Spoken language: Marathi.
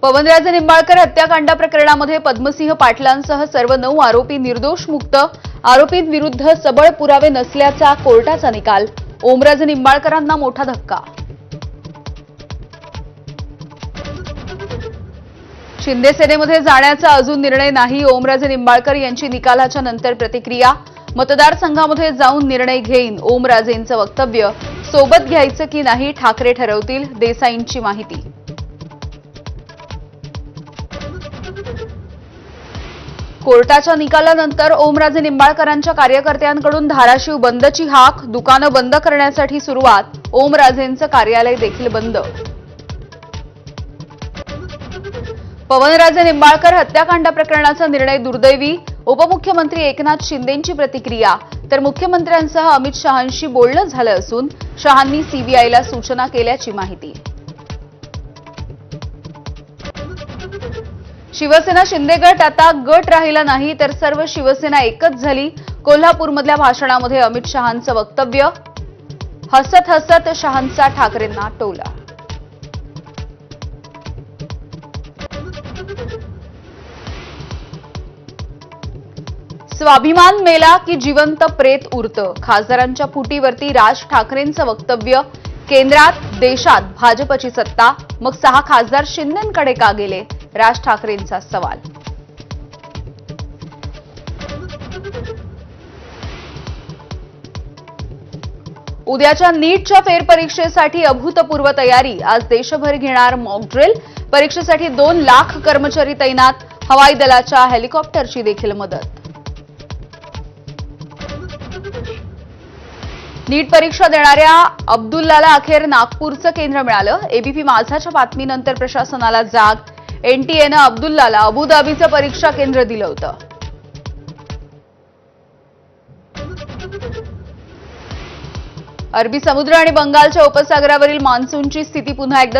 पवनराजे निंबाळकर हत्याकांड प्रकरणामध्ये पद्मसिंह पाटलांसह सर्व 9 आरोपी निर्दोष मुक्त, आरोपींविरुद्ध सबळ पुरावे नसल्याचा कोर्टाचा निकाल। ओमराजे निंबाळकरांना मोठा धक्का। शिंदे सेनेमध्ये जाण्याचा अजून निर्णय नाही, ओमराजे निंबाळकर यांची निकालाच्या नंतर प्रतिक्रिया। मतदारसंघामध्ये जाऊन निर्णय घेईन, ओमराजेंचं वक्तव्य। सोबत घ्यायचं की नाही ठाकरे ठरवतील, देसाईंची माहिती। कोर्टाच्या निकालानंतर ओमराजे निंबाळकरांच्या कार्यकर्त्यांकडून धाराशिव बंदची हाक, दुकानं बंद करण्यासाठी सुरुवात, ओमराजेंचं कार्यालय देखील बंद। पवनराजे निंबाळकर हत्याकांड प्रकरणाचा निर्णय दुर्दैवी, उपमुख्यमंत्री एकनाथ शिंदेंची प्रतिक्रिया। तर मुख्यमंत्र्यांसह अमित शहांशी बोलणं झालं असून शहांनी सीबीआयला सूचना केल्याची माहिती। शिवसेना शिंदे गट आता गट राहिला नाही, तर सर्व शिवसेना एकच झाली। कोल्हापूरमधल्या भाषणामध्ये अमित शहांचं वक्तव्य। हसत हसत शहांचा ठाकरेंना टोला। स्वाभिमान मेला की जिवंत प्रेत उरतं, खासदारांच्या फुटीवरती राज ठाकरेंचं वक्तव्य। केंद्रात देशात भाजपची सत्ता, मग 6 खासदार शिंदेंकडे का गेले, राज ठाकरेंचा सवाल। उद्याच्या नीटच्या फेरपरीक्षेसाठी अभूतपूर्व तयारी, आज देशभर घेणार मॉक ड्रिल। परीक्षेसाठी 2 लाख कर्मचारी तैनात, हवाई दलाच्या हेलिकॉप्टरची देखील मदत। नीट परीक्षा देणाऱ्या अब्दुल्लाला अखेर नागपूरचं केंद्र मिळालं। एबीपी माझाच्या बातमीनंतर प्रशासनाला जाग, एनटीएनं अब्दुल्लाला अबुधाबीचं परीक्षा केंद्र दिलं होतं। अरबी समुद्र आणि बंगालच्या उपसागरावरील मान्सूनची स्थिती पुन्हा एकदा